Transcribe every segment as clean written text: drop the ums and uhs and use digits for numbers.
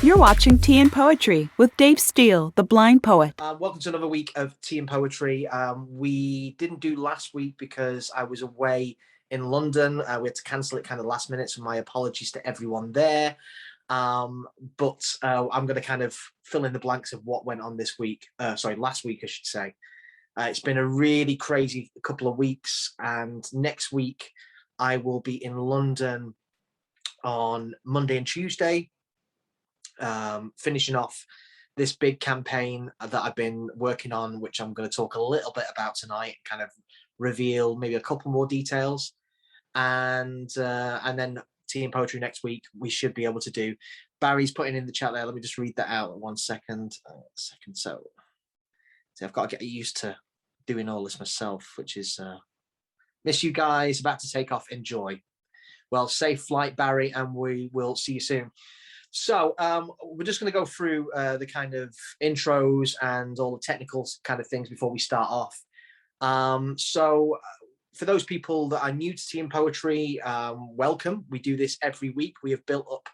You're watching Tea and Poetry with Dave Steele, the blind poet. Welcome to another week of Tea and Poetry. We didn't do last week because I was away in London. We had to cancel it kind of last minute, so my apologies to everyone there. But I'm going to kind of fill in the blanks of what went on this week. Last week, I should say. It's been a really crazy couple of weeks, and next week I will be in London on Monday and Tuesday, finishing off this big campaign that I've been working on, which I'm going to talk a little bit about tonight, kind of reveal maybe a couple more details, and then Tea and Poetry next week we should be able to do. Barry's putting in the chat there. Let me just read that out 1 second. So I've got to get used to doing all this myself, which is miss you guys. About to take off. Enjoy. Well, safe flight, Barry, and we will see you soon. So we're just going to go through the kind of intros and all the technical kind of things before we start off. So for those people that are new to Tea and Poetry, welcome. We do this every week. We have built up,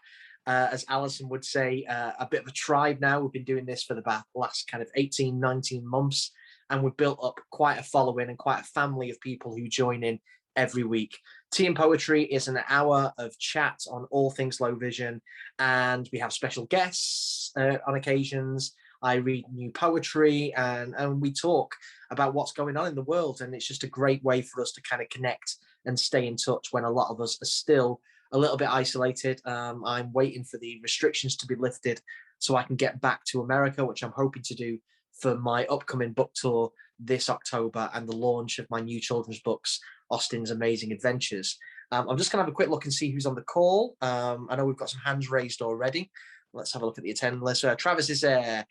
as Alison would say, a bit of a tribe now. We've been doing this for the last kind of 18, 19 months, and we've built up quite a following and quite a family of people who join in every week. Tea and Poetry is an hour of chat on all things low vision, and we have special guests on occasions. I read new poetry, and we talk about what's going on in the world, and it's just a great way for us to kind of connect and stay in touch when a lot of us are still a little bit isolated. I'm waiting for the restrictions to be lifted so I can get back to America, which I'm hoping to do for my upcoming book tour this October and the launch of my new children's books, Austin's Amazing Adventures. I'm just going to have a quick look and see who's on the call. I know we've got some hands raised already. Let's have a look at the attendance list. Travis is there.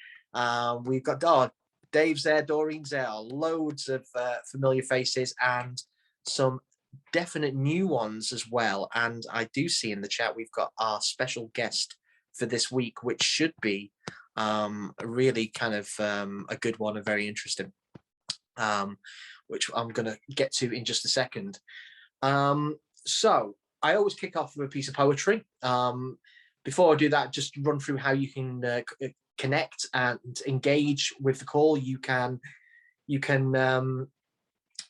We've got Dave's there, Doreen's there. Loads of familiar faces and some definite new ones as well. And I do see in the chat we've got our special guest for this week, which should be really kind of a good one and very interesting, which I'm going to get to in just a second. So I always kick off with a piece of poetry. Before I do that, just run through how you can connect and engage with the call. You can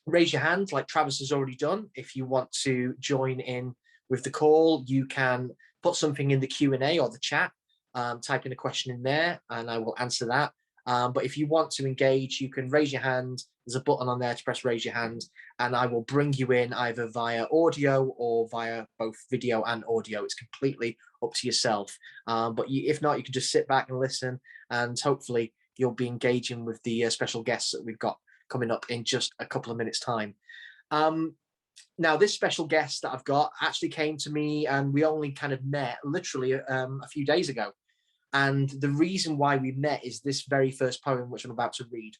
raise your hand like Travis has already done. If you want to join in with the call, you can put something in the Q&A or the chat, type in a question in there, and I will answer that. But if you want to engage, you can raise your hand. There's a button on there to press raise your hand, and I will bring you in either via audio or via both video and audio. It's completely up to yourself. But if not, you can just sit back and listen, and hopefully you'll be engaging with the special guests that we've got coming up in just a couple of minutes' time. Now, this special guest that I've got actually came to me, and we only kind of met literally a few days ago. And the reason why we met is this very first poem, which I'm about to read.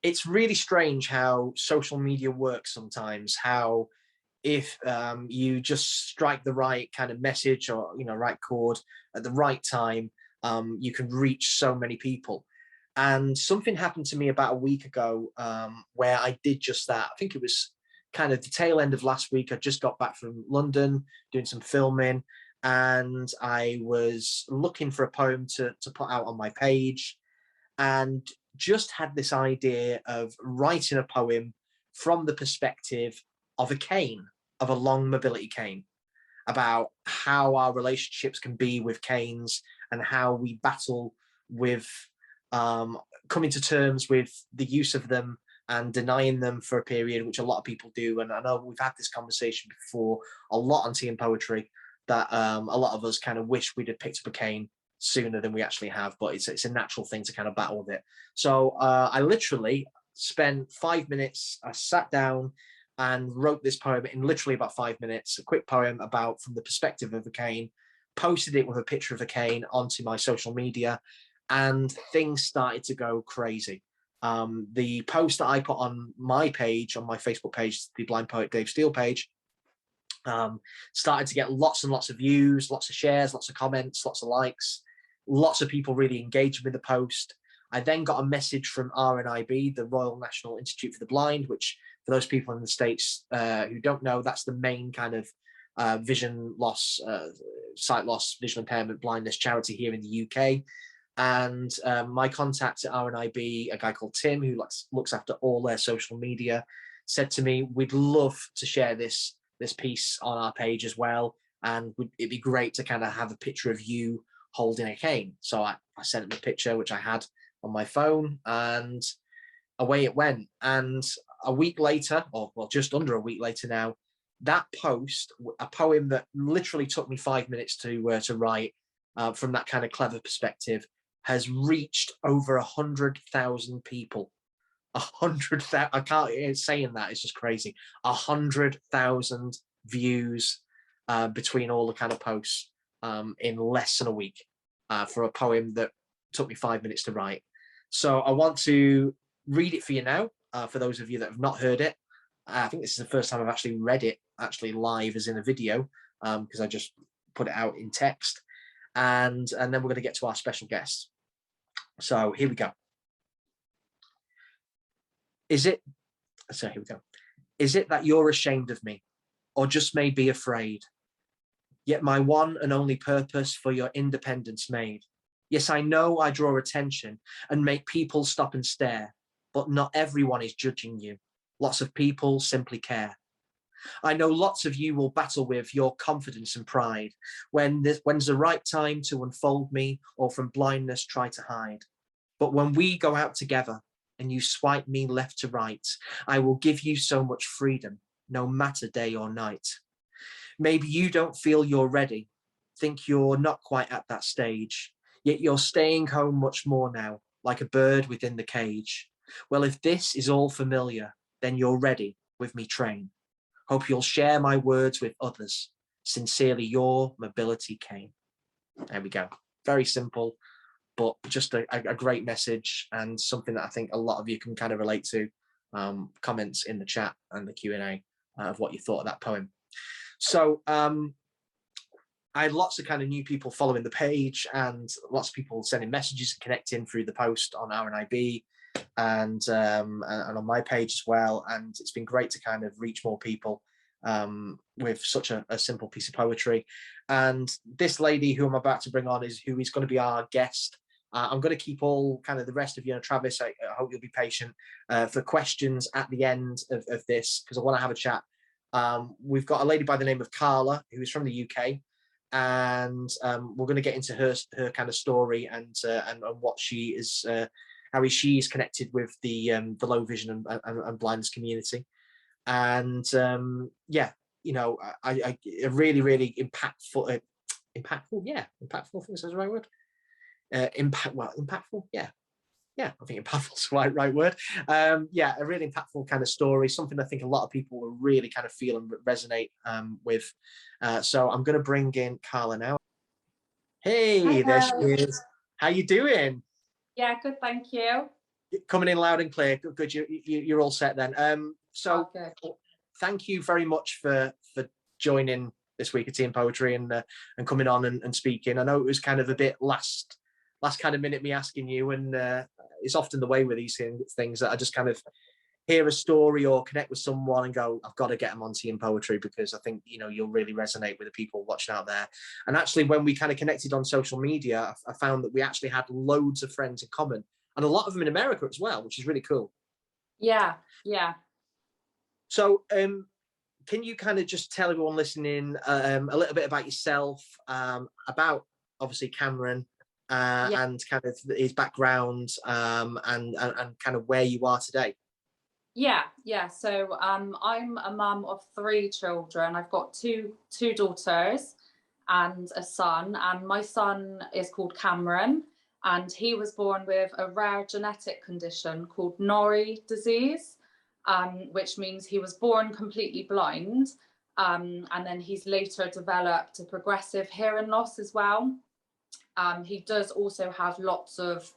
It's really strange how social media works sometimes, how if you just strike the right kind of message or, right chord at the right time, you can reach so many people. And something happened to me about a week ago where I did just that. I think it was kind of the tail end of last week. I just got back from London doing some filming, and I was looking for a poem to put out on my page, and just had this idea of writing a poem from the perspective of a cane, of a long mobility cane, about how our relationships can be with canes and how we battle with coming to terms with the use of them and denying them for a period, which a lot of people do. And I know we've had this conversation before a lot on Tea and Poetry, that a lot of us kind of wish we'd have picked up a cane sooner than we actually have, but it's a natural thing to kind of battle with it. So I literally spent 5 minutes, I sat down and wrote this poem in literally about 5 minutes, a quick poem about from the perspective of a cane, posted it with a picture of a cane onto my social media, and things started to go crazy. The post that I put on my page, on my Facebook page, the Blind Poet Dave Steele page, started to get lots and lots of views, lots of shares, lots of comments, lots of likes, lots of people really engaged with the post. I then got a message from RNIB, the Royal National Institute for the Blind, which for those people in the States who don't know, that's the main kind of vision loss sight loss, visual impairment, blindness charity here in the UK. And my contact at RNIB, a guy called Tim, who looks after all their social media, said to me, we'd love to share this piece on our page as well. And it'd be great to kind of have a picture of you holding a cane. So I sent him a picture, which I had on my phone, and away it went. And a week later, or well, just under a week later now, that post, a poem that literally took me 5 minutes to write, from that kind of clever perspective, has reached over 100,000 people. 100,000, I can't saying that, it's just crazy. 100,000 views between all the kind of posts in less than a week for a poem that took me 5 minutes to write. So I want to read it for you now, for those of you that have not heard it. I think this is the first time I've actually read it actually live as in a video, because I just put it out in text. And then we're going to get to our special guest. So here we go. Here we go. Is it that you're ashamed of me, or just may be afraid? Yet my one and only purpose for your independence made. Yes, I know I draw attention and make people stop and stare, but not everyone is judging you. Lots of people simply care. I know lots of you will battle with your confidence and pride when's the right time to unfold me, or from blindness try to hide. But when we go out together and you swipe me left to right, I will give you so much freedom, no matter day or night. Maybe you don't feel you're ready, think you're not quite at that stage, yet you're staying home much more now, like a bird within the cage. Well, if this is all familiar, then you're ready with me train. Hope you'll share my words with others. Sincerely, your mobility cane. There we go. Very simple, but just a great message, and something that I think a lot of you can kind of relate to. Comments in the chat and the Q&A of what you thought of that poem. So I had lots of kind of new people following the page, and lots of people sending messages and connecting through the post on RNIB and on my page as well. And it's been great to kind of reach more people with such a simple piece of poetry. And this lady who I'm about to bring on who is going to be our guest. I'm going to keep all kind of the rest of you, Travis, I hope you'll be patient for questions at the end of this, because I want to have a chat. We've got a lady by the name of Carla, who is from the UK, and we're going to get into her kind of story and what she is, how she's connected with the low vision and blindness community. And yeah, you know, I really impactful, yeah, impactful, I think that's the right word. Impactful, yeah, I think impactful is the right word. Yeah, a really impactful kind of story, something I think a lot of people will really kind of feel and resonate with. So I'm going to bring in Carla now. Hey, hello. There she is. How you doing? Yeah, good, thank you. Coming in loud and clear. Good. You're all set then. So thank you very much for joining this week of Tea and Poetry and coming on and speaking. I know it was kind of a bit last kind of minute me asking you, and it's often the way with these things that I just kind of hear a story or connect with someone and go, I've got to get them on Tea and Poetry, because I think, you know, you'll really resonate with the people watching out there. And actually, when we kind of connected on social media, I found that we actually had loads of friends in common, and a lot of them in America as well, which is really cool. Yeah. So can you kind of just tell everyone listening a little bit about yourself, about obviously Cameron, and kind of his background, and kind of where you are today? Yeah. So I'm a mum of 3 children. I've got two daughters and a son, and my son is called Cameron, and he was born with a rare genetic condition called Norrie disease, which means he was born completely blind, and then he's later developed a progressive hearing loss as well. He does also have lots of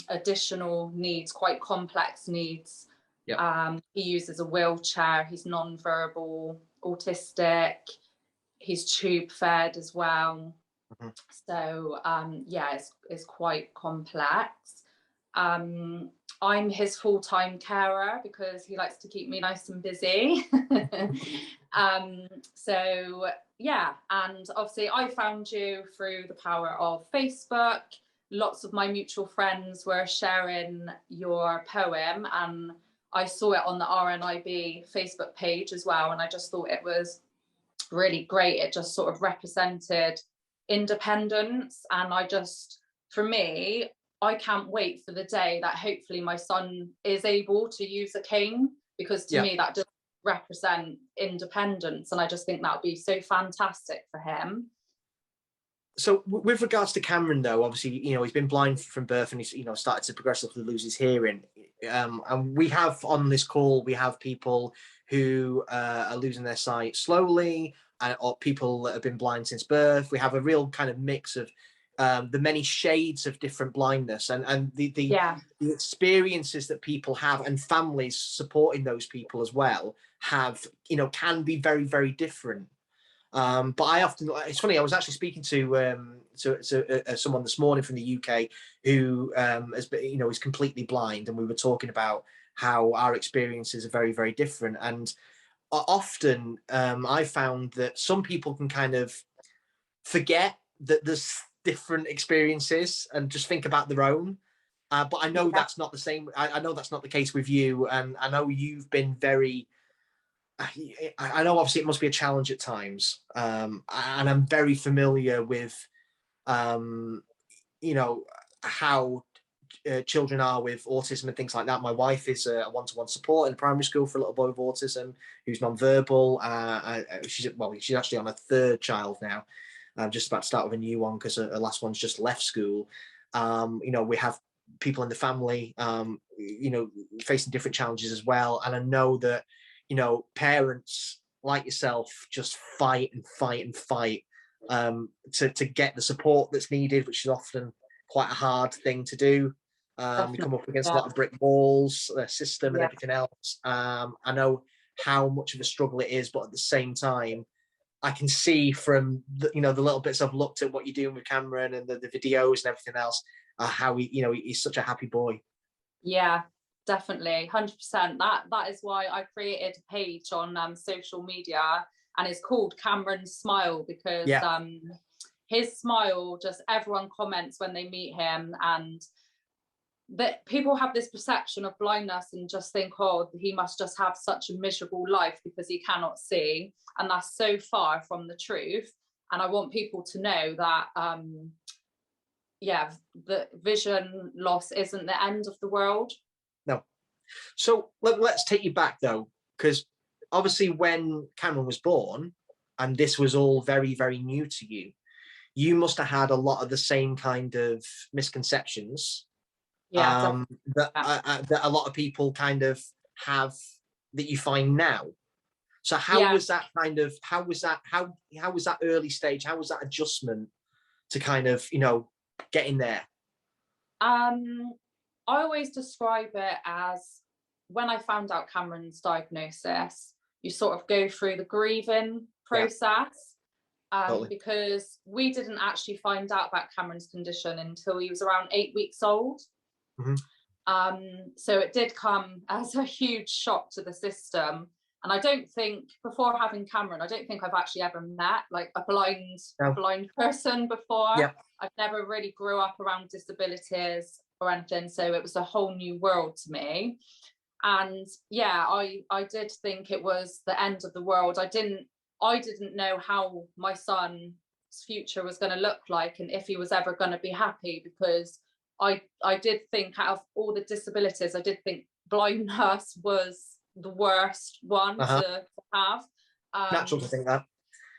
additional needs, quite complex needs. Yep. He uses a wheelchair, he's non-verbal, autistic, he's tube fed as well. Mm-hmm. So yeah, it's quite complex. I'm his full-time carer because he likes to keep me nice and busy. So yeah, and obviously I found you through the power of Facebook. Lots of my mutual friends were sharing your poem, and I saw it on the RNIB Facebook page as well, and I just thought it was really great. It just sort of represented independence, and for me, I can't wait for the day that hopefully my son is able to use a cane, because to me that does represent independence, and I just think that would be so fantastic for him. So with regards to Cameron, though, obviously, he's been blind from birth, and he's, started to progressively lose his hearing. And we have on this call, we have people who are losing their sight slowly, or people that have been blind since birth. We have a real kind of mix of the many shades of different blindness, and the experiences that people have, and families supporting those people as well have, can be very, very different. But it's funny, I was actually speaking to someone this morning from the UK who has been, is completely blind, and we were talking about how our experiences are very, very different. And often I found that some people can kind of forget that there's different experiences and just think about their own. But I know that's not the same. I know that's not the case with you, and I know you've been very. I know obviously it must be a challenge at times, and I'm very familiar with, how children are with autism and things like that. My wife is a one-to-one support in primary school for a little boy with autism who's non-verbal. She's actually on a third child now. I'm just about to start with a new one because her last one's just left school. We have people in the family, facing different challenges as well, and I know that. Parents like yourself just fight and fight and fight to get the support that's needed, which is often quite a hard thing to do. We come up against a lot of brick walls, the system and everything else. I know how much of a struggle it is, but at the same time, I can see from the little bits I've looked at what you're doing with Cameron and the videos and everything else, how he's such a happy boy. Yeah. Definitely, 100%. That is why I created a page on social media, and it's called Cameron's Smile, because his smile, just everyone comments when they meet him, and that people have this perception of blindness and just think, oh, he must just have such a miserable life because he cannot see, and that's so far from the truth. And I want people to know that the vision loss isn't the end of the world. No. So let's take you back, though, because obviously when Cameron was born, and this was all very, very new to you, you must have had a lot of the same kind of misconceptions that a lot of people kind of have that you find now. So how was that early stage? How was that adjustment to kind of, getting there? I always describe it as, when I found out Cameron's diagnosis, you sort of go through the grieving process, totally. Because we didn't actually find out about Cameron's condition until he was around 8 weeks old. Mm-hmm. So it did come as a huge shock to the system. And I don't think, before having Cameron, I don't think I've actually ever met like a blind person before. Yep. I've never really grew up around disabilities or anything, so it was a whole new world to me. And I did think it was the end of the world. I didn't know how my son's future was going to look like, and if he was ever going to be happy, because I did think, out of all the disabilities, I did think blindness was the worst one to have. Natural to think that.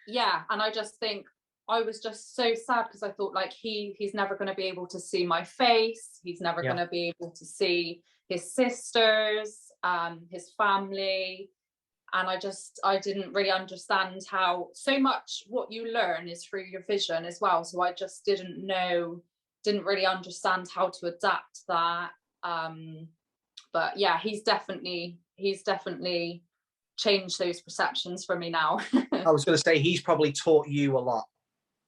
Yeah, and I just think I was just so sad, because I thought, like, he's never going to be able to see my face. He's never going to be able to see his sisters, his family. And I didn't really understand how so much what you learn is through your vision as well. So I just didn't really understand how to adapt that. But yeah, he's definitely changed those perceptions for me now. I was going to say, he's probably taught you a lot.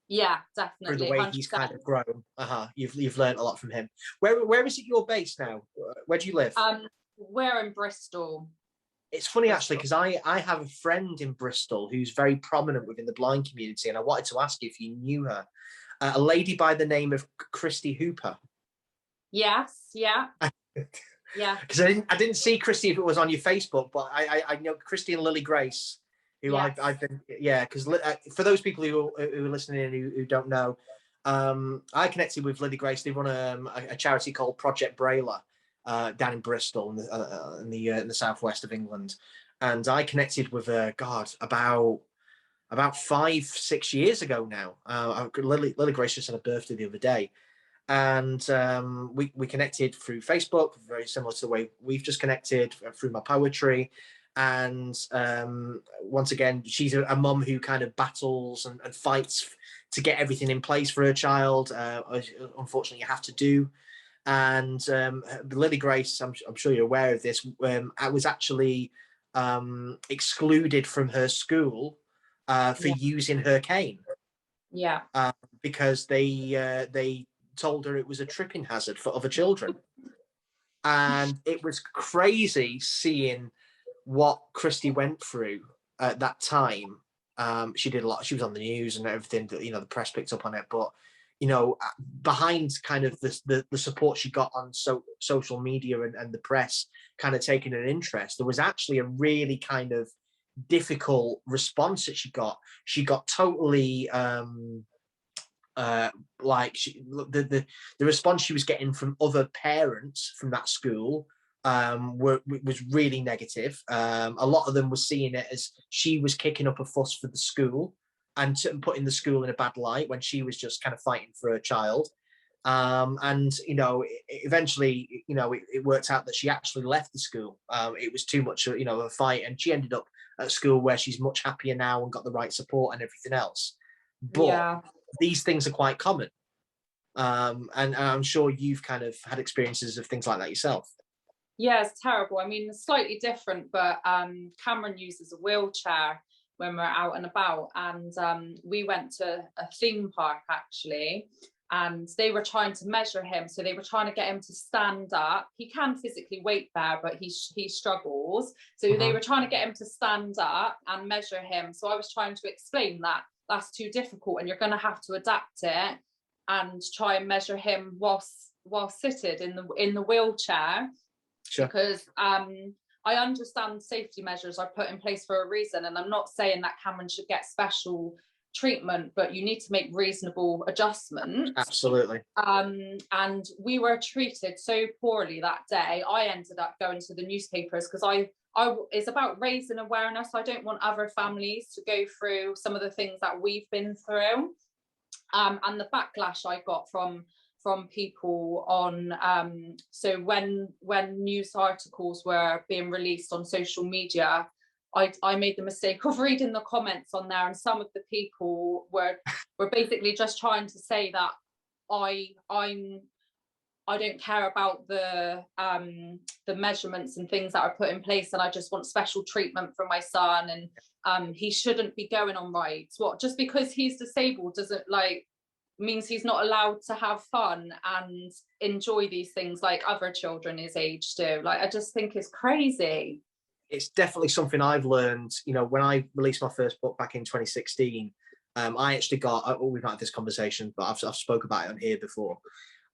Yeah, through the definitely, way he's 100%. kind of grown. You've learned a lot from him. Where is it you're based now? Where do you live? We're in Bristol. It's funny actually, because I have a friend in Bristol who's very prominent within the blind community, and I wanted to ask you if you knew her. A lady by the name of Christy Hooper. Yes, yeah. Yeah. Because I didn't see Christy if it was on your Facebook, but I know Christy and Lily Grace, who Yes. I've been, because for those people who are listening in who don't know, I connected with Lily Grace. They run a charity called Project Brailler down in Bristol in the southwest of England, and I connected with her, God, about 5-6 years ago now. Lily Grace just had a birthday the other day, and we connected through Facebook, very similar to the way we've just connected through my poetry. And once again, she's a mum who kind of battles and fights to get everything in place for her child. Unfortunately, you have to do. And Lily Grace, I'm sure you're aware of this, I was actually excluded from her school for using her cane. Yeah. Because they told her it was a tripping hazard for other children. And it was crazy seeing what Christy went through at that time. She did a lot. She was on the news and everything. The press picked up on it. But behind kind of the support she got on social media and the press, kind of taking an interest, there was actually a really kind of difficult response that she got. She got totally. The response she was getting from other parents from that school was really negative. A lot of them were seeing it as she was kicking up a fuss for the school and putting the school in a bad light when she was just kind of fighting for her child. And eventually, it worked out that she actually left the school. It was too much, a fight, and she ended up at a school where she's much happier now and got the right support and everything else. But these things are quite common. And I'm sure you've kind of had experiences of things like that yourself. Yeah, it's terrible. I mean, it's slightly different, but Cameron uses a wheelchair when we're out and about. And we went to a theme park, actually, and they were trying to measure him. So they were trying to get him to stand up. He can physically weight bear, but he struggles. So they were trying to get him to stand up and measure him. So I was trying to explain that that's too difficult and you're going to have to adapt it and try and measure him while seated in the wheelchair. Sure. Because I understand safety measures are put in place for a reason, and I'm not saying that Cameron should get special treatment, but you need to make reasonable adjustments. Absolutely. And we were treated so poorly that day. I ended up going to the newspapers because it's about raising awareness. I don't want other families to go through some of the things that we've been through. And the backlash I got from people on so when news articles were being released on social media, I made the mistake of reading the comments on there, and some of the people were basically just trying to say that I don't care about the measurements and things that are put in place, and I just want special treatment for my son, and he shouldn't be going on rides. What, just because he's disabled doesn't means he's not allowed to have fun and enjoy these things like other children his age do? I just think it's crazy. It's definitely something I've learned. When I released my first book back in 2016, I actually got, we've not had this conversation, but I've spoke about it on here before.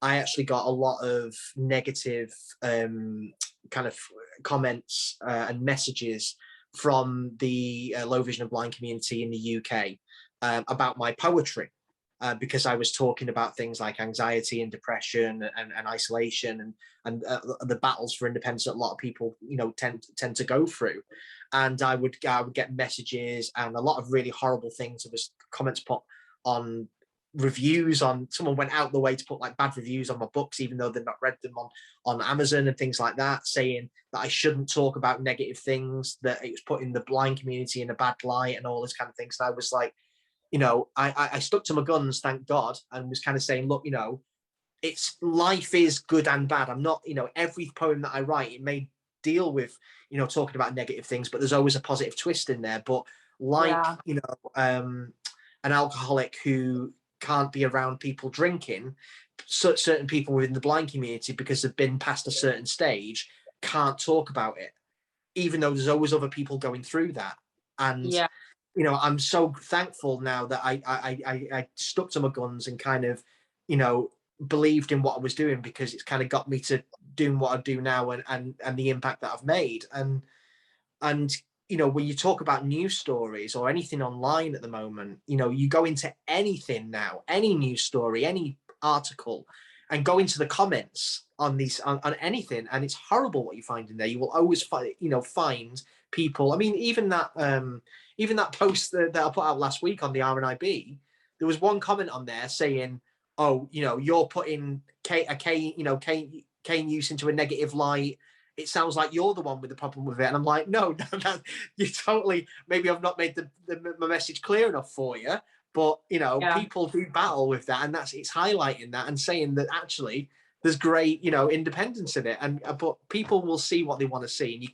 I actually got a lot of negative kind of comments and messages from the low vision and blind community in the UK about my poetry. Because I was talking about things like anxiety and depression and isolation and the battles for independence that a lot of people tend to go through, and I would get messages and a lot of really horrible things. There was comments put on reviews on, someone went out the way to put bad reviews on my books even though they've not read them on Amazon and things like that, saying that I shouldn't talk about negative things, that it was putting the blind community in a bad light and all this kind of things. And I was like, I stuck to my guns, thank God, and was kind of saying, look, it's life is good and bad. I'm not, every poem that I write, it may deal with, talking about negative things, but there's always a positive twist in there. But an alcoholic who can't be around people drinking, certain people within the blind community, because they've been past a certain stage, can't talk about it, even though there's always other people going through that. And Yeah. you know, I'm so thankful now that I stuck to my guns and kind of, you know, believed in what I was doing, because it's kind of got me to doing what I do now, and the impact that I've made. And you know, when you talk about news stories or anything online at the moment, you know, you go into anything now, any news story, any article, and go into the comments on these on anything, and it's horrible what you find in there. You will always find, you know, find people. I mean, even that post that I put out last week on the RNIB, there was one comment on there saying, "Oh, you know, you're putting cane use into a negative light. It sounds like you're the one with the problem with it." And I'm like, no, you totally, maybe I've not made my message clear enough for you, but you know, people do battle with that, and it's highlighting that and saying that actually there's great, you know, independence in it, and but people will see what they want to see, and you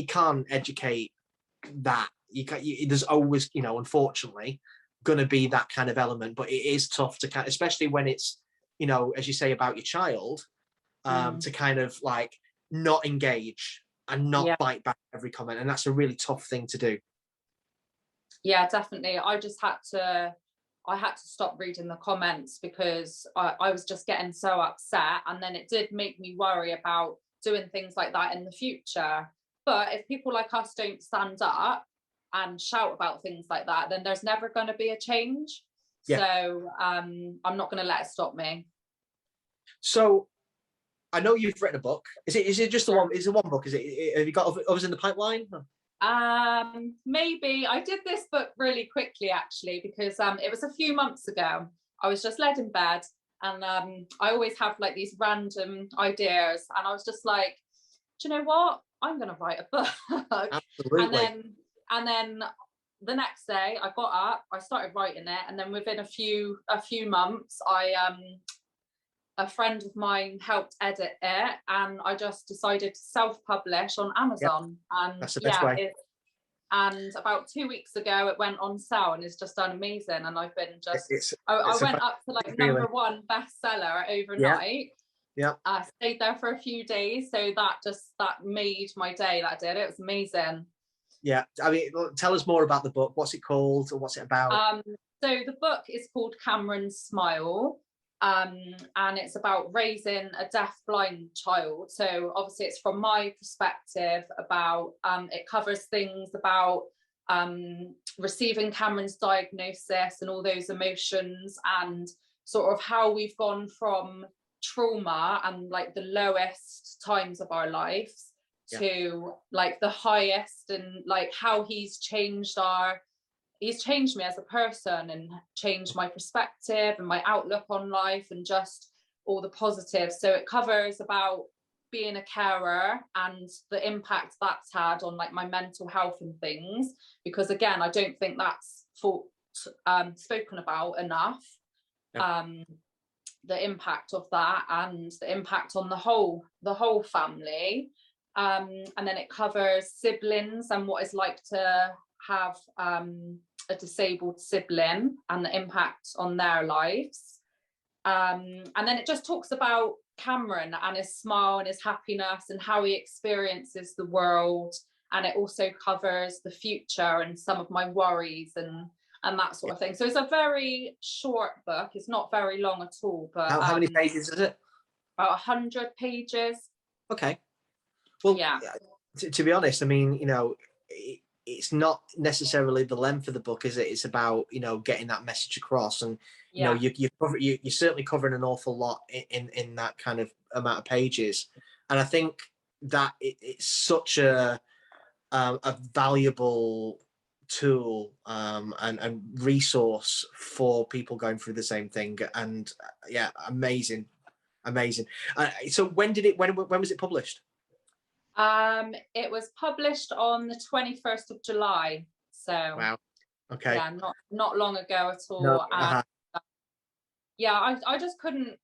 can't educate that. There's always, you know, unfortunately, going to be that kind of element, but it is tough to especially when it's, you know, as you say about your child, to kind of like not engage and not bite back every comment, and that's a really tough thing to do. Yeah, definitely. I had to stop reading the comments, because I was just getting so upset, and then it did make me worry about doing things like that in the future. But if people like us don't stand up and shout about things like that, then there's never going to be a change. So I'm not going to let it stop me. So I know you've written a book. Is it just the one? Is it one book? Have you got others in the pipeline? Maybe. I did this book really quickly, actually, because it was a few months ago. I was just laid in bed, and I always have like these random ideas, and I was just like, do you know what? I'm going to write a book. Absolutely. And then the next day I got up, I started writing it, and then within a few months, a friend of mine helped edit it, and I just decided to self-publish on Amazon. And that's the best way. And about 2 weeks ago, it went on sale, and it's just done amazing. And I've been I went up to like #1 bestseller overnight. Yeah. I stayed there for a few days, so that made my day. That did. It was amazing. Yeah, I mean, tell us more about the book. What's it called, or what's it about? So the book is called Cameron's Smile, and it's about raising a deaf-blind child. So obviously, it's from my perspective about. It covers things about receiving Cameron's diagnosis and all those emotions, and sort of how we've gone from trauma and like the lowest times of our lives to like the highest, and like how he's changed me as a person, and changed my perspective and my outlook on life, and just all the positives. So it covers about being a carer and the impact that's had on like my mental health and things, because again, I don't think that's spoken about enough. The impact of that, and the impact on the whole family, and then it covers siblings and what it's like to have a disabled sibling and the impact on their lives, and then it just talks about Cameron and his smile and his happiness and how he experiences the world, and it also covers the future and some of my worries and that sort of thing. So it's a very short book. It's not very long at all. But how many pages is it? About 100 pages. Okay. Well, to be honest, I mean, you know, it's not necessarily the length of the book, is it? It's about, you know, getting that message across, and you know, you're certainly covering an awful lot in that kind of amount of pages, and I think that it's such a valuable tool and resource for people going through the same thing. And amazing. So when was it published? It was published on the 21st of July. So wow. Okay. Yeah, not long ago at all. No, I just couldn't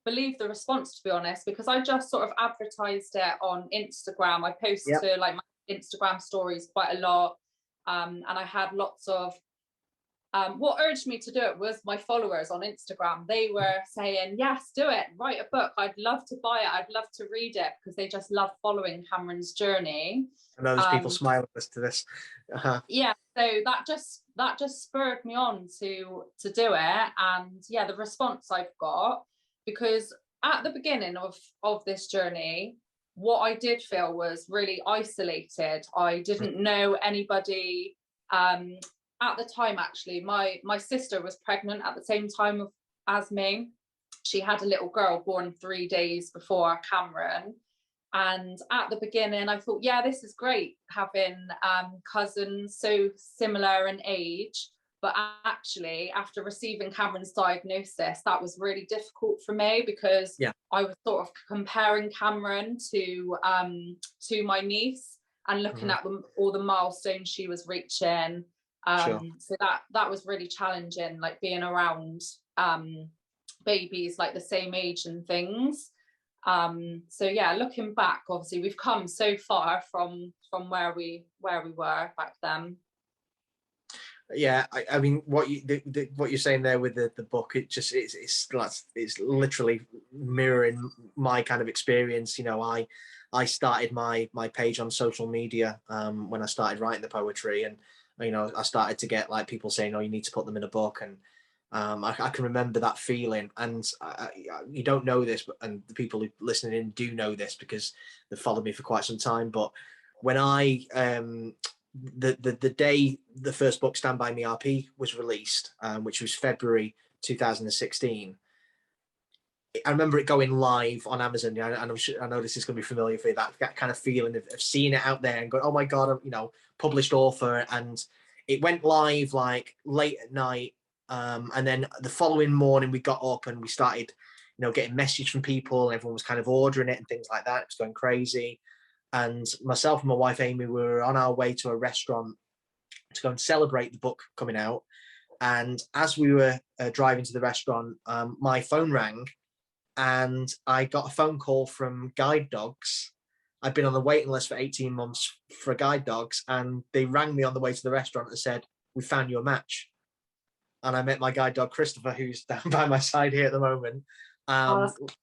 believe the response, to be honest, because I just sort of advertised it on Instagram. I post to like my Instagram stories quite a lot, and I had lots of what urged me to do it was my followers on Instagram. They were saying, yes, do it, write a book. I'd love to buy it. I'd love to read it, because they just love following Cameron's journey. I know there's people smiling to this. Yeah, so that just spurred me on to do it. And yeah, the response I've got, because at the beginning of this journey, what I did feel was really isolated. I didn't know anybody. At the time, actually, my sister was pregnant at the same time as me. She had a little girl born 3 days before Cameron. And at the beginning, I thought, yeah, this is great, having cousins so similar in age. But actually, after receiving Cameron's diagnosis, that was really difficult for me, because I was sort of comparing Cameron to my niece, and looking at all the milestones she was reaching. So that was really challenging, like being around babies like the same age and things. So yeah, looking back, obviously we've come so far from where we were back then. Yeah, I mean, what you're saying there with the book, it's literally mirroring my kind of experience. You know, I started my page on social media when I started writing the poetry, and you know, I started to get like people saying, "Oh, you need to put them in a book," and I can remember that feeling. And you don't know this, and the people who listening in do know this because they've followed me for quite some time. But when I the day the first book, Stand By Me RP, was released, which was February 2016, I remember it going live on Amazon. I know this is going to be familiar for you, that kind of feeling of seeing it out there and going, oh my God, I'm, you know, published author. And it went live like late at night. And then the following morning we got up and we started, you know, getting messages from people, and everyone was kind of ordering it and things like that. It was going crazy. And myself and my wife, Amy, we were on our way to a restaurant to go and celebrate the book coming out. And as we were driving to the restaurant, my phone rang, and I got a phone call from guide dogs. I'd been on the waiting list for 18 months for guide dogs, and they rang me on the way to the restaurant and said, "We found you a match." And I met my guide dog, Christopher, who's down by my side here at the moment.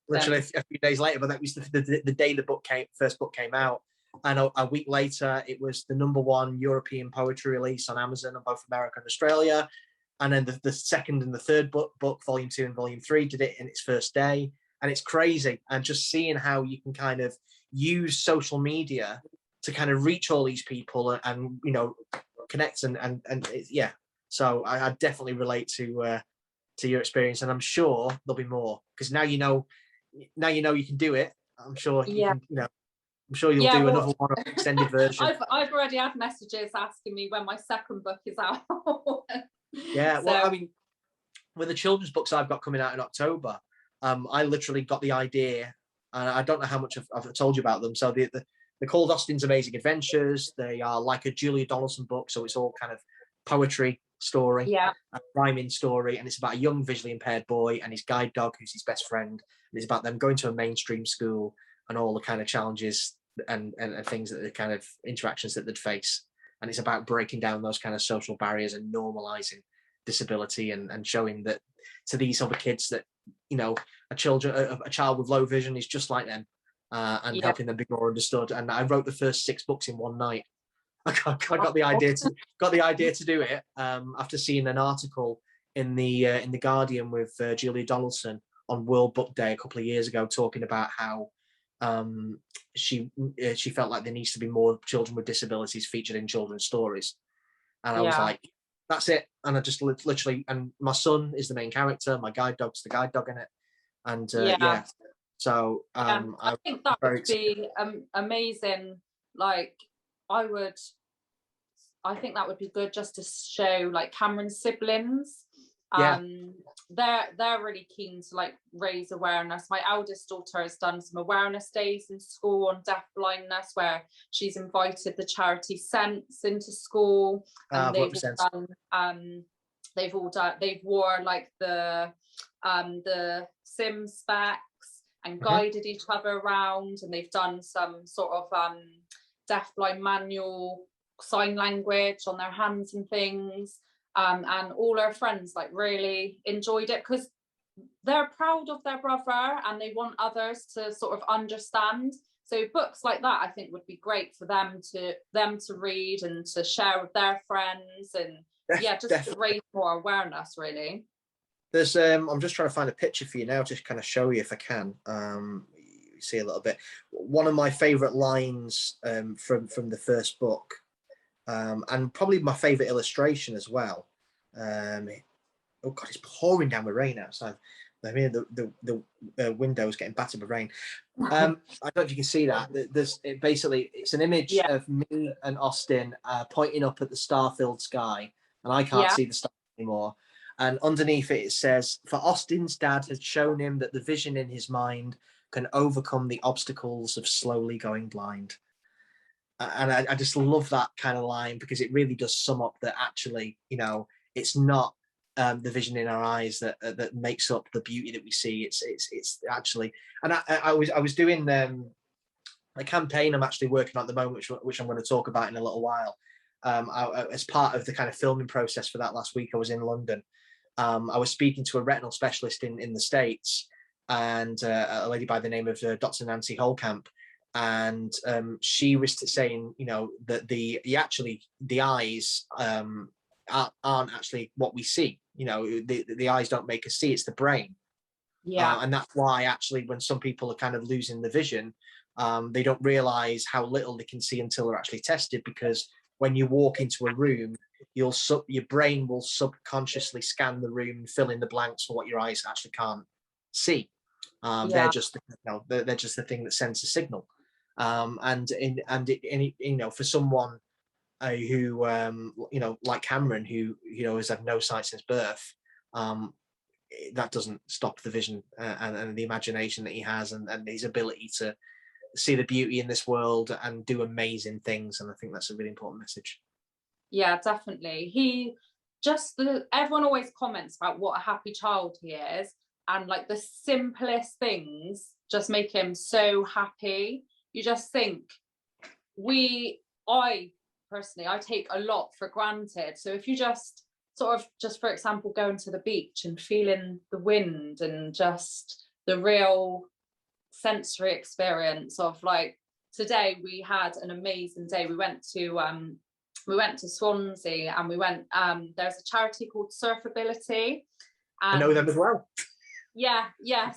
Literally a few days later, but that was the day the first book came out. And a week later, it was the #1 European poetry release on Amazon in both America and Australia. And then the second and the third book, Volume 2 and Volume 3, did it in its first day. And it's crazy. And just seeing how you can kind of use social media to kind of reach all these people and you know, connect and yeah. So I definitely relate to your experience, and I'm sure there'll be more, because now you know you can do it. I'm sure you can, you know, I'm sure you'll do another one, an extended version. I've already had messages asking me when my second book is out. Yeah, well, I mean, with the children's books I've got coming out in October, I literally got the idea, and I don't know how much I've told you about them. So they're called Austin's Amazing Adventures. They are like a Julia Donaldson book, so it's all kind of poetry story, a rhyming story, and it's about a young visually impaired boy and his guide dog, who's his best friend. And it's about them going to a mainstream school and all the kind of challenges and things that the kind of interactions that they'd face. And it's about breaking down those kind of social barriers and normalizing disability and showing that to these other kids that, you know, a child with low vision is just like them, and helping them be more understood. And I wrote the first 6 books in one night. I got the idea to do it after seeing an article in the Guardian with Julia Donaldson on World Book Day a couple of years ago, talking about how she felt like there needs to be more children with disabilities featured in children's stories. And I was like, that's it. And I just literally, and my son is the main character, my guide dog's the guide dog in it. And so I think that would be amazing. Like, I think that would be good just to show like Cameron's siblings. They're really keen to like raise awareness. My eldest daughter has done some awareness days in school on deaf blindness, where she's invited the charity Sense into school, and they've wore like the sim specs and guided each other around, and they've done some sort of deaf blind manual sign language on their hands and things. And all our friends like really enjoyed it because they're proud of their brother and they want others to sort of understand. So books like that, I think, would be great for them to read and to share with their friends, and just to raise more awareness, really. There's I'm just trying to find a picture for you now to kind of show you if I can. You see a little bit. One of my favorite lines from the first book, and probably my favorite illustration as well. Oh God, it's pouring down with rain outside. I mean, the window's getting battered with rain. I don't know if you can see that. It's an image of me and Austin pointing up at the star-filled sky, and I can't see the stars anymore. And underneath it, it says, "For Austin's dad had shown him that the vision in his mind can overcome the obstacles of slowly going blind." And I just love that kind of line because it really does sum up that actually, it's not the vision in our eyes that makes up the beauty that we see. It's actually, and I was doing a campaign I'm actually working on at the moment, which I'm going to talk about in a little while. As part of the kind of filming process for that last week, I was in London. I was speaking to a retinal specialist in the States, and a lady by the name of Dr. Nancy Holcamp. And she was saying, that the eyes aren't actually what we see. The eyes don't make us see; it's the brain. And that's why actually, when some people are kind of losing the vision, they don't realize how little they can see until they're actually tested. Because when you walk into a room, your brain will subconsciously scan the room, fill in the blanks for what your eyes actually can't see. They're just the thing that sends the signal. For someone who like Cameron, who has had no sight since birth, that doesn't stop the vision and the imagination that he has, and his ability to see the beauty in this world and do amazing things. And I think that's a really important message. Yeah, definitely. Everyone always comments about what a happy child he is, and like the simplest things just make him so happy. You just think, I personally, I take a lot for granted. So if you just for example, going to the beach and feeling the wind and just the real sensory experience of, like, today we had an amazing day. We went to Swansea, and we went, there's a charity called Surfability. I know them as well. Yeah.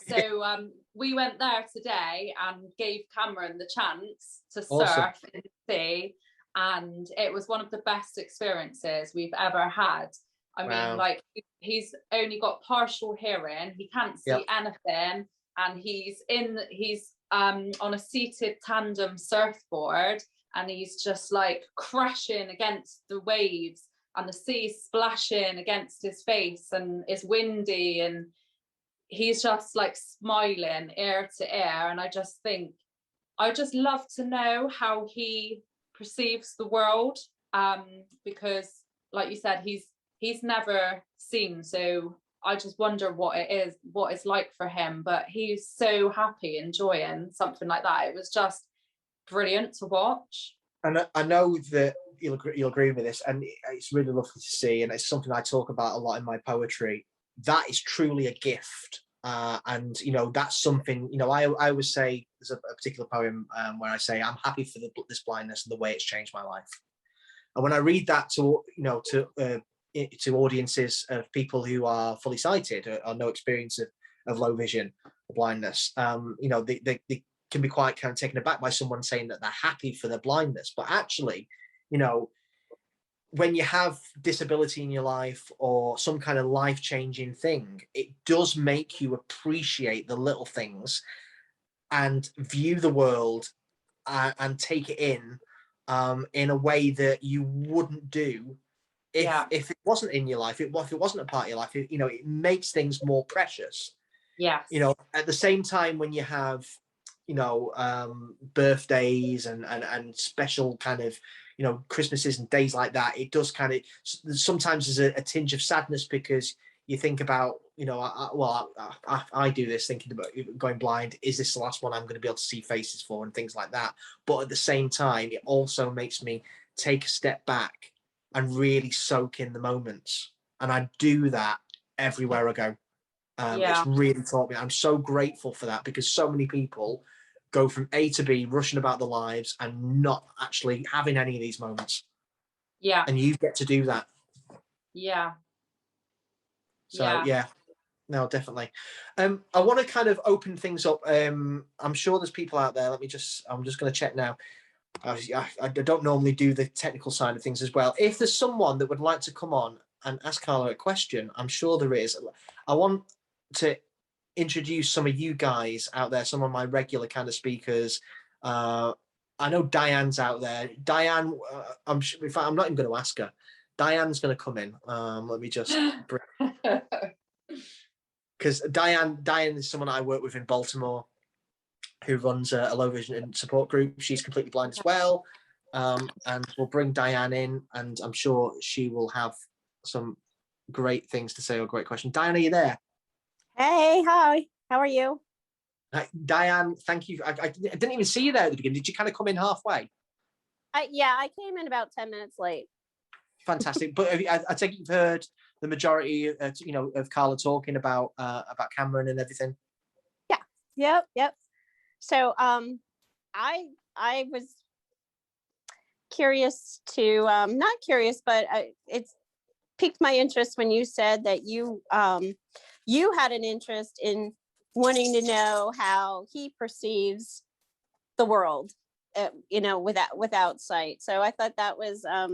So we went there today and gave Cameron the chance to surf in the sea, and it was one of the best experiences we've ever had. I mean, like, he's only got partial hearing, he can't see anything, and he's on a seated tandem surfboard, and he's just like crashing against the waves, and the sea splashing against his face, and it's windy, and he's just like smiling ear to ear. And I just think, I just love to know how he perceives the world, because like you said, he's never seen, so I just wonder what it's like for him. But he's so happy, enjoying something like that. It was just brilliant to watch. And I know that you'll agree with this, and it's really lovely to see, and it's something I talk about a lot in my poetry. That is truly a gift. And that's something, I always say, there's a particular poem where I say, I'm happy for this blindness and the way it's changed my life. And when I read that to audiences of people who are fully sighted or no experience of low vision or blindness, they can be quite kind of taken aback by someone saying that they're happy for their blindness. But actually, when you have disability in your life or some kind of life-changing thing, it does make you appreciate the little things and view the world and take it in a way that you wouldn't do if it wasn't in your life. If it wasn't a part of your life, it makes things more precious. Yes. At the same time, when you have birthdays and special kind of Christmases and days like that, it does kind of sometimes there's a tinge of sadness, because you think about I do this, thinking about going blind. Is this the last one I'm going to be able to see faces for, and things like that? But at the same time, it also makes me take a step back and really soak in the moments. And I do that everywhere I go. It's really taught me. I'm so grateful for that, because so many people go from A to B, rushing about their lives and not actually having any of these moments. Yeah. And you get to do that. Yeah. So yeah. No, definitely. I want to kind of open things up. I'm sure there's people out there. I'm just going to check now. I don't normally do the technical side of things as well. If there's someone that would like to come on and ask Carla a question, I'm sure there is. I want to introduce some of you guys out there, some of my regular kind of speakers. I know Diane's out there. Diane, in fact, I'm not even going to ask her. Diane's going to come in. Let me just bring, because Diane is someone I work with in Baltimore, who runs a low vision support group. She's completely blind as well. And we'll bring Diane in, and I'm sure she will have some great things to say or great question. Diane, are you there? Hey, hi. How are you? Diane, thank you. I didn't even see you there at the beginning. Did you kind of come in halfway? Yeah, I came in about 10 minutes late. Fantastic. But I take it you've heard the majority, of Carla talking about Cameron and everything. Yeah. Yep. So, I was curious to, not curious, but it's piqued my interest when you said that you had an interest in wanting to know how he perceives the world, without sight. So I thought that was, I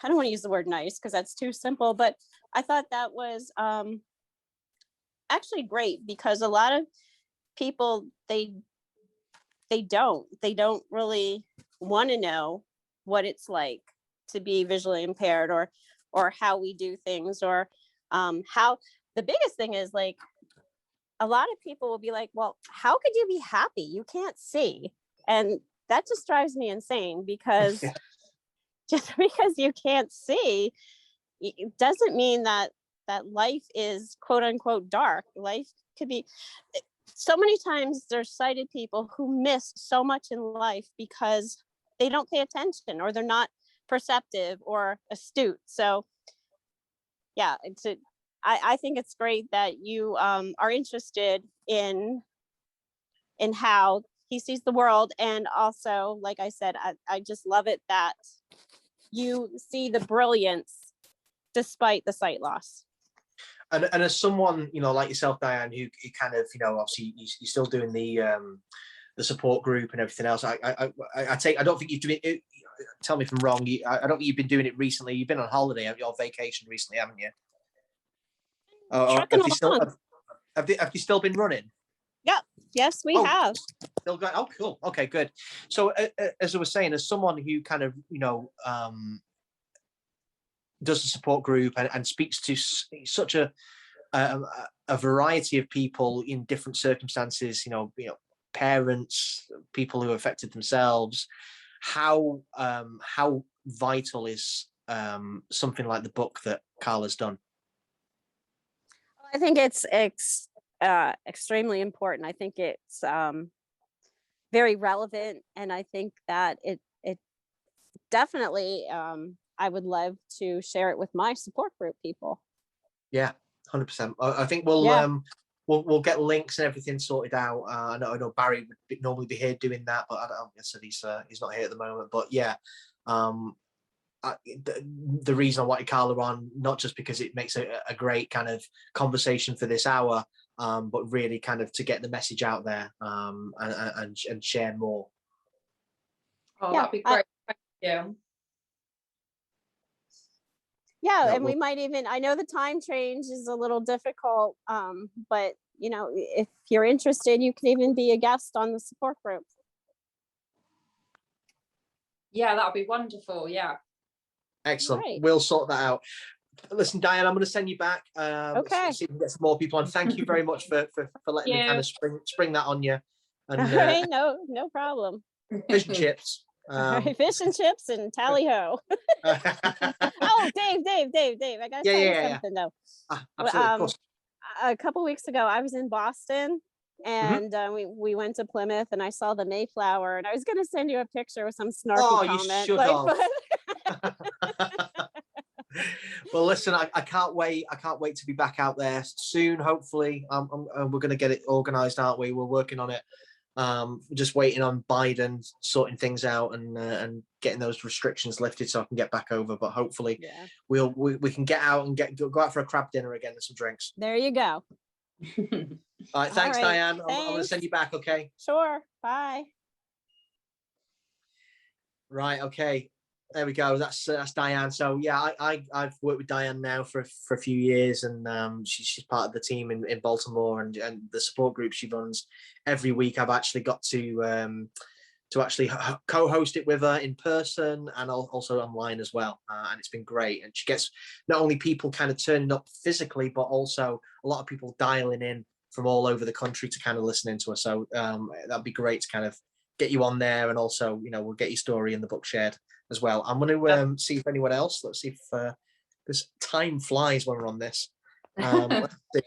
don't want to use the word nice because that's too simple, but I thought that was actually great, because a lot of people, they don't really want to know what it's like to be visually impaired, or how we do things, or how the biggest thing is, like, a lot of people will be like, well, how could you be happy? You can't see. And that just drives me insane, because just because you can't see, it doesn't mean that life is quote unquote dark. Life could be, so many times there's sighted people who miss so much in life because they don't pay attention, or they're not perceptive or astute. So yeah, I think it's great that you are interested in how he sees the world. And also, like I said, I just love it that you see the brilliance despite the sight loss. And as someone, like yourself, Diane, who kind of, obviously you're still doing the support group and everything else. I don't think you've been, tell me if I'm wrong. I don't think you've been doing it recently. You've been on holiday, your vacation recently, haven't you? Have you still been running? Yep. Yes, we have. Still going. Oh, cool. Okay, good. So as I was saying, as someone who kind of, does the support group and speaks to such a variety of people in different circumstances, parents, people who affected themselves, how vital is something like the book that Carla's done? I think it's extremely important. I think it's very relevant, and I think that it definitely, I would love to share it with my support group people. Yeah, 100%. I think we'll get links and everything sorted out. I know Barry would normally be here doing that, but I said he's not here at the moment. But yeah, the reason I wanted Carla on, not just because it makes a great kind of conversation for this hour, but really kind of to get the message out there, and share more. Oh, that'd be great. Thank you. Yeah, and we might even, I know the time change is a little difficult, but if you're interested, you can even be a guest on the support group. Yeah, that would be wonderful. Yeah. Excellent. Right. We'll sort that out. Listen, Diane, I'm going to send you back. Okay. See if we can get some more people on. Thank you very much for letting me kind of spring that on you. And, all right, no problem. Fish and chips. Fish and chips and tally ho. Oh, Dave, I gotta tell you something though. Absolutely, of course. A couple weeks ago, I was in Boston, And we went to Plymouth, and I saw the Mayflower, and I was going to send you a picture with some snarky Oh, you comment. should Like, have. Well, listen, I can't wait. I can't wait to be back out there soon. Hopefully, we're going to get it organized, aren't we? We're working on it. Just waiting on Biden sorting things out and getting those restrictions lifted so I can get back over. But hopefully, we can get out and go out for a crab dinner again and some drinks. There you go. All right, thanks, All right, Diane. I'm going to thanks. send you back. Okay. Sure. Bye. Right. Okay. There we go. That's Diane. So yeah, I've worked with Diane now for a few years, and she's part of the team in Baltimore and the support group she runs. Every week, I've actually got to actually co-host it with her in person and also online as well, and it's been great. And she gets not only people kind of turning up physically, but also a lot of people dialing in from all over the country to kind of listen into her. So that'd be great to kind of get you on there, and also we'll get your story in the book shared as well. I'm going to see if anyone else. Let's see if this time flies when we're on this. Let's see.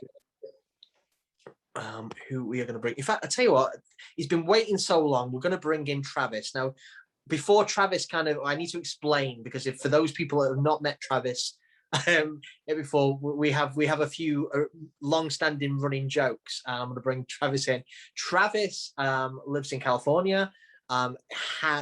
Who we are going to bring. In fact, I tell you what, he's been waiting so long. We're going to bring in Travis now. Before Travis, I need to explain, because for those people that have not met Travis before, we have a few long-standing running jokes. I'm going to bring Travis in. Travis lives in California.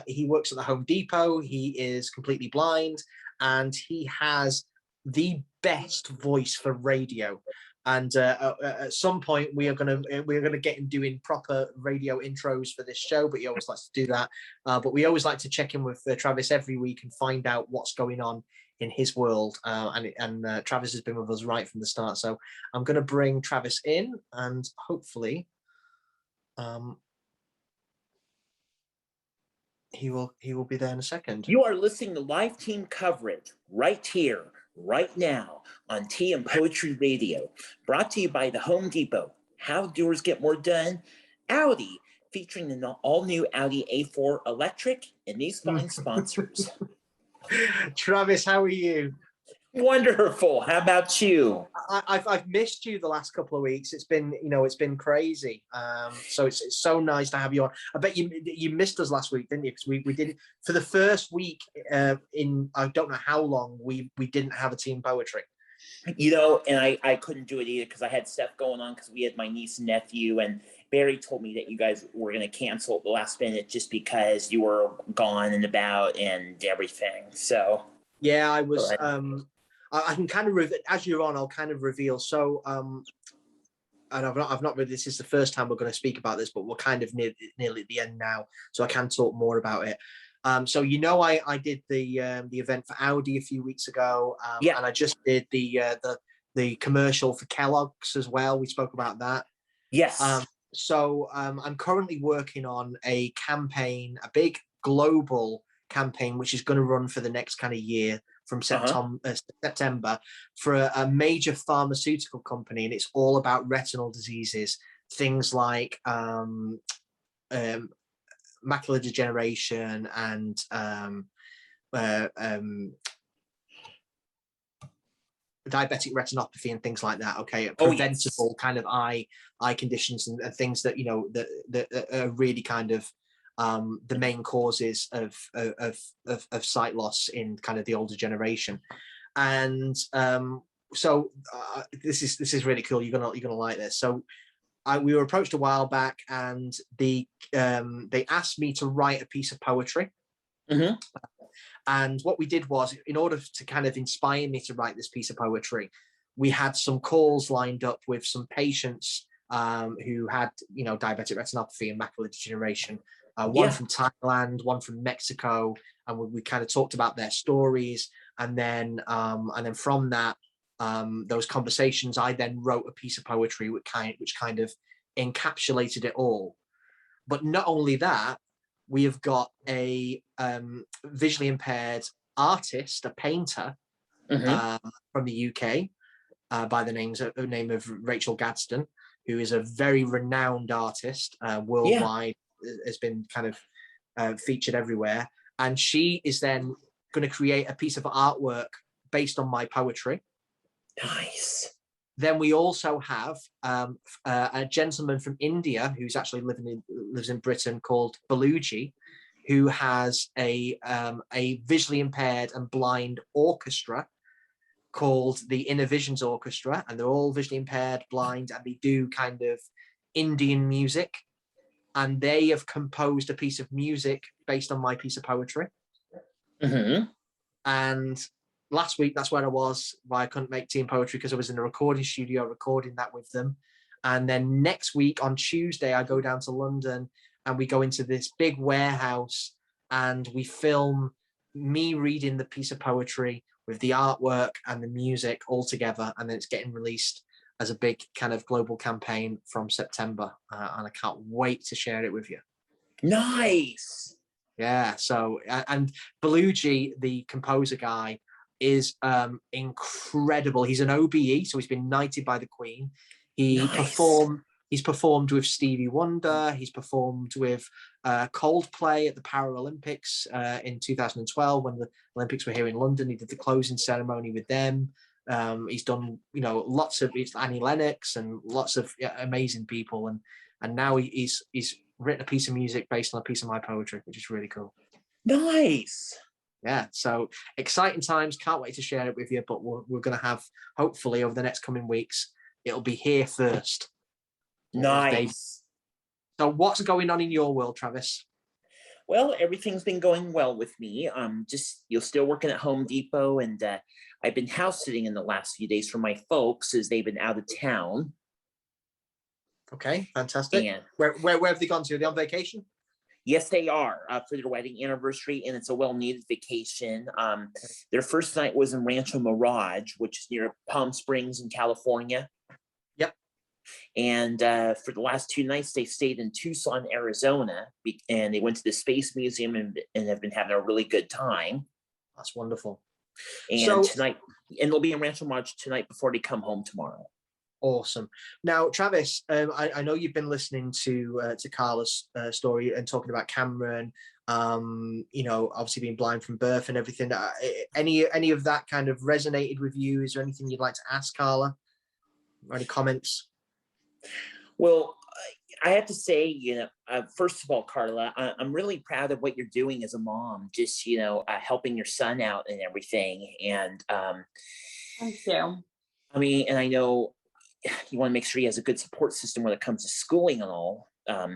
He works at the Home Depot. He is completely blind, and he has the best voice for radio. And at some point, we're gonna get him doing proper radio intros for this show. But he always likes to do that. But we always like to check in with Travis every week and find out what's going on in his world. And Travis has been with us right from the start. So I'm going to bring Travis in, and hopefully, he will be there in a second. You are listening to live team coverage right here, right now on Tea and Poetry Radio, brought to you by the Home Depot. How doers get more done. Audi, featuring the all-new Audi A4 Electric, and these fine sponsors. Travis, how are you? Wonderful. How about you? I've missed you the last couple of weeks. It's been crazy. So it's so nice to have you on. I bet you missed us last week, didn't you? Because we didn't, for the first week in I don't know how long, we didn't have a team poetry. And I couldn't do it either because I had stuff going on, because we had my niece and nephew, and Barry told me that you guys were going to cancel at the last minute just because you were gone and about and everything. So yeah, I was. I can kind of as you're on, I'll kind of reveal. So, and I've not really. This is the first time we're going to speak about this, but we're kind of nearly at the end now, so I can talk more about it. So I did the event for Audi a few weeks ago, and I just did the commercial for Kellogg's as well. We spoke about that. Yes. So I'm currently working on a campaign, a big global campaign, which is going to run for the next kind of year from September for a major pharmaceutical company, and it's all about retinal diseases, things like macular degeneration and diabetic retinopathy and things like that. Okay, preventable kind of eye conditions and things that that are really kind of the main causes of sight loss in kind of the older generation. And so this is really cool. You're gonna like this. So we were approached a while back, and they asked me to write a piece of poetry. Mm-hmm. And what we did was, in order to kind of inspire me to write this piece of poetry, we had some calls lined up with some patients who had diabetic retinopathy and macular degeneration. One from Thailand, one from Mexico, and we kind of talked about their stories, and then from that, those conversations, I then wrote a piece of poetry which kind of encapsulated it all. But not only that, we have got a visually impaired artist, a painter, from the UK, by the name of Rachel Gadsden, who is a very renowned artist worldwide. Has been kind of featured everywhere, and she is then going to create a piece of artwork based on my poetry. Nice. Then we also have a gentleman from India who's actually lives in Britain called Baluji, who has a visually impaired and blind orchestra called the Inner Visions Orchestra, and they're all visually impaired, blind, and they do kind of Indian music. And they have composed a piece of music based on my piece of poetry. Mm-hmm. And last week, that's where I was, why I couldn't make Team Poetry, because I was in a recording studio recording that with them. And then next week on Tuesday, I go down to London and we go into this big warehouse and we film me reading the piece of poetry with the artwork and the music all together. And then it's getting released as a big kind of global campaign from September. And I can't wait to share it with you. Nice. Yeah. So, and Baluji, the composer guy, is incredible. He's an OBE, so he's been knighted by the Queen. He's performed with Stevie Wonder. He's performed with Coldplay at the Paralympics in 2012 when the Olympics were here in London. He did the closing ceremony with them. He's done, lots of Annie Lennox and lots of amazing people. And now he's written a piece of music based on a piece of my poetry, which is really cool. Nice. Yeah, so exciting times. Can't wait to share it with you. But we're going to have, hopefully, over the next coming weeks, it'll be here first. Nice. So what's going on in your world, Travis? Well, everything's been going well with me. Just you're still working at Home Depot, and I've been house sitting in the last few days for my folks as they've been out of town. Okay, fantastic. And where have they gone to? Are they on vacation? yes, they are for their wedding anniversary, and it's a well-needed vacation. Their first night was in Rancho Mirage, which is near Palm Springs in California. Yep. And for the last 2 nights, they stayed in Tucson, Arizona, and they went to the Space Museum and have been having a really good time. That's wonderful. And tonight, and they'll be in Rancho Mirage tonight before they come home tomorrow. Awesome. Now, Travis, I know you've been listening to Carla's story and talking about Cameron, obviously being blind from birth and everything. Any of that kind of resonated with you? Is there anything you'd like to ask Carla? Or any comments? Well, I have to say, first of all, Carla, I'm really proud of what you're doing as a mom, just, helping your son out and everything. And thank you. I mean, and I know you want to make sure he has a good support system when it comes to schooling and all. I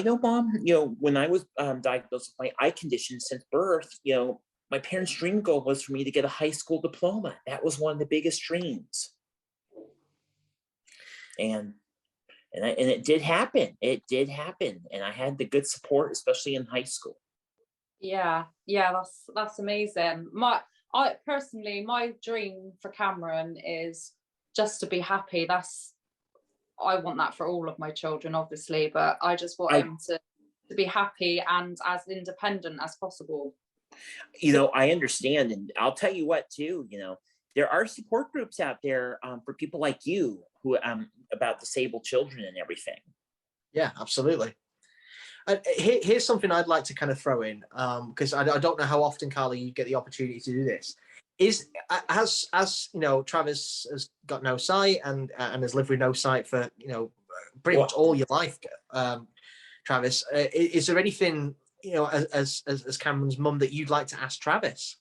know, Mom, when I was diagnosed with my eye condition since birth, my parents' dream goal was for me to get a high school diploma. That was one of the biggest dreams. And it did happen. It did happen. And I had the good support, especially in high school. Yeah, that's amazing. My dream for Cameron is just to be happy. I want that for all of my children, obviously, but I just want him to be happy and as independent as possible. I understand. And I'll tell you what, too, there are support groups out there for people like you who about disabled children and everything. Yeah, absolutely. Here's something I'd like to kind of throw in, because I don't know how often, Carla, you get the opportunity to do this. As Travis has got no sight and has lived with no sight for pretty much all your life, Travis. Is there anything as Cameron's mum that you'd like to ask Travis?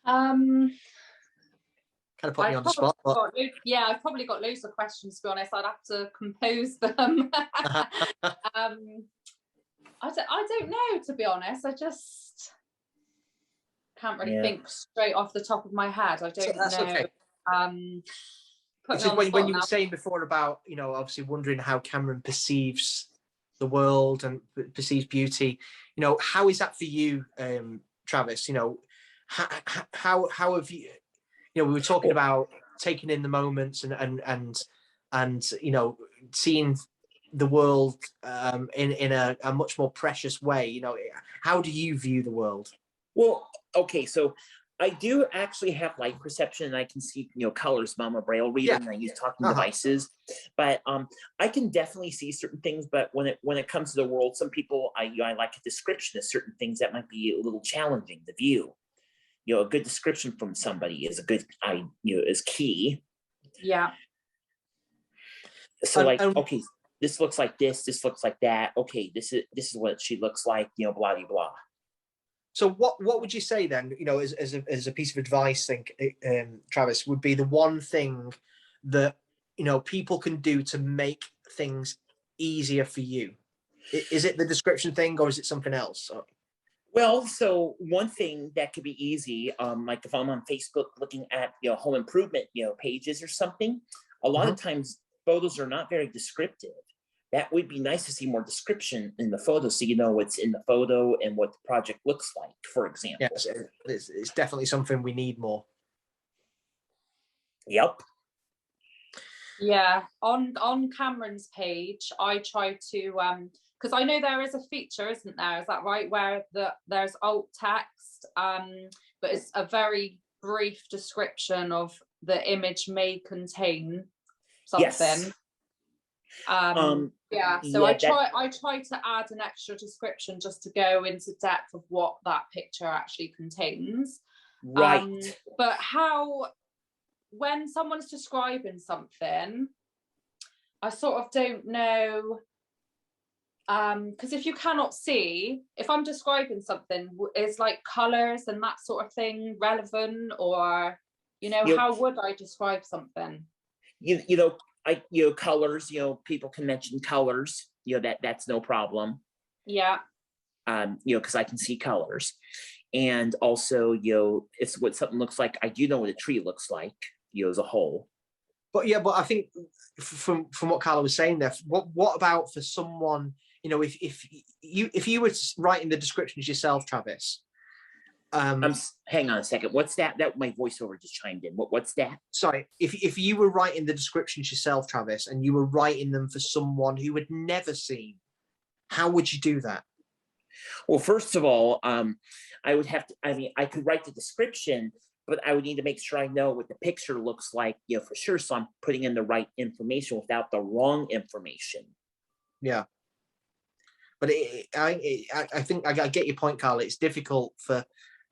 Kind of put me on the spot. I've probably got loads of questions, to be honest. I'd have to compose them. I don't know, to be honest. I just can't really think straight off the top of my head. I don't know. Okay. When you were saying before about obviously wondering how Cameron perceives the world and perceives beauty, how is that for you, Travis? How have you? We were talking about taking in the moments and seeing the world in a much more precious way. How do you view the world? Well, okay, so I do actually have light perception, and I can see colors. I'm a braille reader, and I use talking devices, but I can definitely see certain things. But when it comes to the world, some people I like a description of certain things that might be a little challenging to view. a good description from somebody is is key. Yeah. So And- okay, this looks like this looks like that. Okay, this is what she looks like, blah, blah, blah. So what would you say then, as a piece of advice, Travis, would be the one thing that, people can do to make things easier for you? Is it the description thing, or is it something else? Well, so one thing that could be easy, like if I'm on Facebook looking at, home improvement, pages or something, a lot of times photos are not very descriptive. That would be nice to see more description in the photo, so you know what's in the photo and what the project looks like, for example. Yes, it's definitely something we need more. Yep. Yeah, on Cameron's page, I try to because I know there is a feature, isn't there? Is that right? Where there's alt text, but it's a very brief description of the image may contain something. Yes. Yeah, so I try to add an extra description just to go into depth of what that picture actually contains. Right. But when someone's describing something, I sort of don't know, because if you cannot see, if I'm describing something, is like colors and that sort of thing relevant, or how would I describe something? Colors, people can mention colors, that's no problem. Yeah. Because I can see colors. And also, it's what something looks like. I do know what a tree looks like, as a whole. But I think from what Carla was saying there, what about for someone, if you were writing the descriptions yourself, Travis? Hang on a second. What's that? That my voiceover just chimed in. What's that? Sorry, if you were writing the descriptions yourself, Travis, and you were writing them for someone who had never seen, how would you do that? Well, first of all, I would have to. I could write the description, but I would need to make sure I know what the picture looks like, for sure. So I'm putting in the right information without the wrong information. Yeah. But I think I get your point, Carla. It's difficult for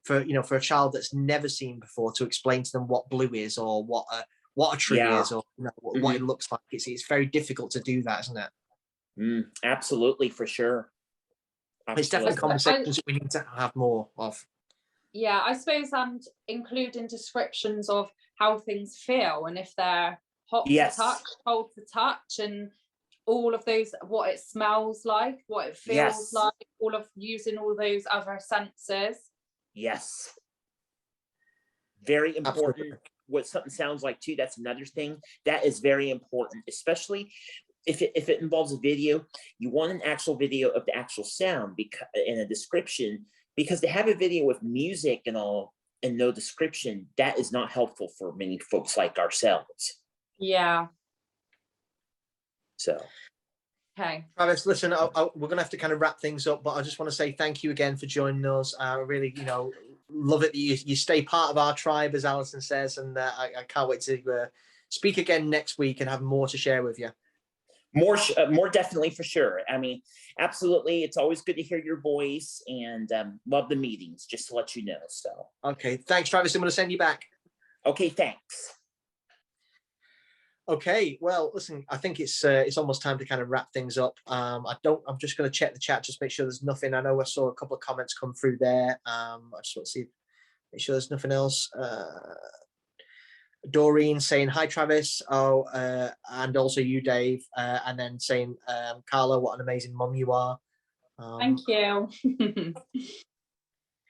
a child that's never seen before to explain to them what blue is, or what a tree is, or what it looks like. It's very difficult to do that, isn't it? Absolutely, for sure. Absolutely. It's definitely conversations that we need to have more of. Yeah, I suppose, and including descriptions of how things feel, and if they're hot to touch, cold to touch, and all of those, what it smells like, what it feels like, using all those other senses. Yes. Very important. Absolutely. What something sounds like too, that's another thing that is very important, especially if it involves a video. You want an actual video of the actual sound and a description, because to have a video with music and all and no description, that is not helpful for many folks like ourselves. Yeah. So. Okay. Travis, listen, we're going to have to kind of wrap things up, but I just want to say thank you again for joining us. I really, love it that you stay part of our tribe, as Alison says, and I can't wait to speak again next week and have more to share with you. More definitely, for sure. Absolutely. It's always good to hear your voice, and love the meetings, just to let you know. So. Okay. Thanks, Travis. I'm going to send you back. Okay. Thanks. Okay, well, listen, I think it's almost time to kind of wrap things up. I'm just going to check the chat, just make sure there's nothing. I know I saw a couple of comments come through there. I just want to see, make sure there's nothing else. Doreen saying, hi, Travis. And also you, Dave. And then saying, Carla, what an amazing mum you are. Thank you.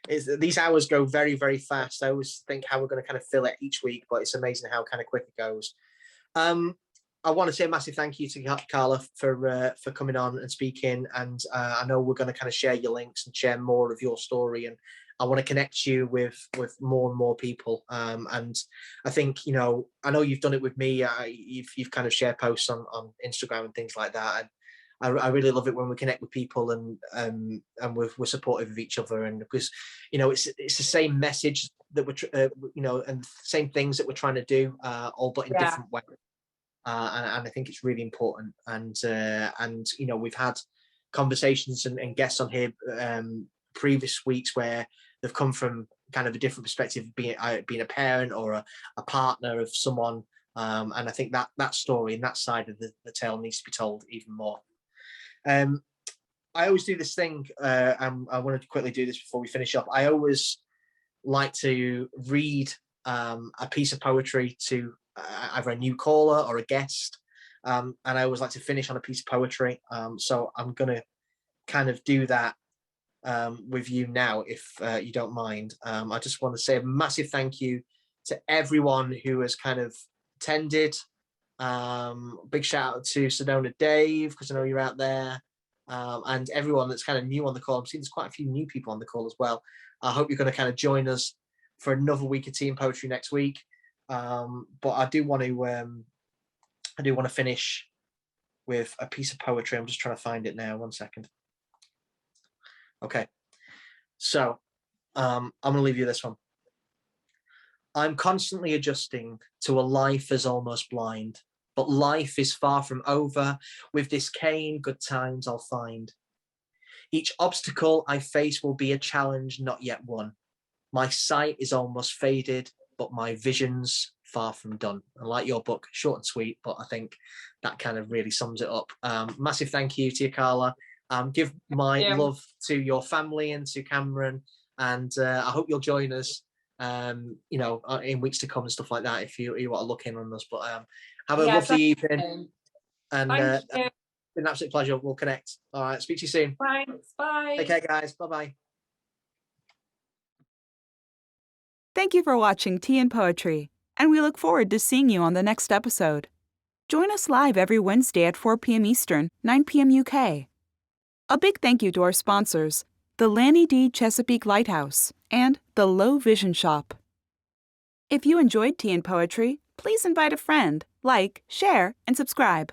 These hours go very, very fast. I always think how we're going to kind of fill it each week, but it's amazing how kind of quick it goes. I want to say a massive thank you to Carla for coming on and speaking, and I know we're going to kind of share your links and share more of your story, and I want to connect you with more and more people, and I think I know you've done it with me. You've kind of shared posts on Instagram and things like that, and I really love it when we connect with people and we're supportive of each other, and because it's the same message that we're and the same things that we're trying to do, all but in different ways. And I think it's really important. And we've had conversations and guests on here previous weeks where they've come from kind of a different perspective, being a parent or a partner of someone. And I think that story and that side of the tale needs to be told even more. I always do this thing, and I wanted to quickly do this before we finish up. I always like to read a piece of poetry to either a new caller or a guest, and I always like to finish on a piece of poetry. So I'm going to kind of do that with you now, if you don't mind. I just want to say a massive thank you to everyone who has kind of attended. Big shout out to Sedona Dave, because I know you're out there, and everyone that's kind of new on the call. I'm seeing there's quite a few new people on the call as well. I hope you're going to kind of join us for another week of Tea and Poetry next week. But I do want to finish with a piece of poetry. I'm just trying to find it now. 1 second. Okay, so I'm going to leave you this one. I'm constantly adjusting to a life as almost blind, but life is far from over. With this cane, good times I'll find. Each obstacle I face will be a challenge not yet won. My sight is almost faded, but my vision's far from done. I like your book, short and sweet, but I think that kind of really sums it up. Massive thank you to you, Carla. Give my love to your family and to Cameron, and I hope you'll join us, in weeks to come and stuff like that, if you want to look in on us. But have a lovely evening, and it's been an absolute pleasure. We'll connect. All right, speak to you soon. Thanks. Bye. Take care, guys. Bye-bye. Thank you for watching Tea and Poetry, and we look forward to seeing you on the next episode. Join us live every Wednesday at 4 p.m. Eastern, 9 p.m. UK. A big thank you to our sponsors, the Lanny D. Chesapeake Lighthouse and the Low Vision Shop. If you enjoyed Tea and Poetry, please invite a friend, like, share, and subscribe.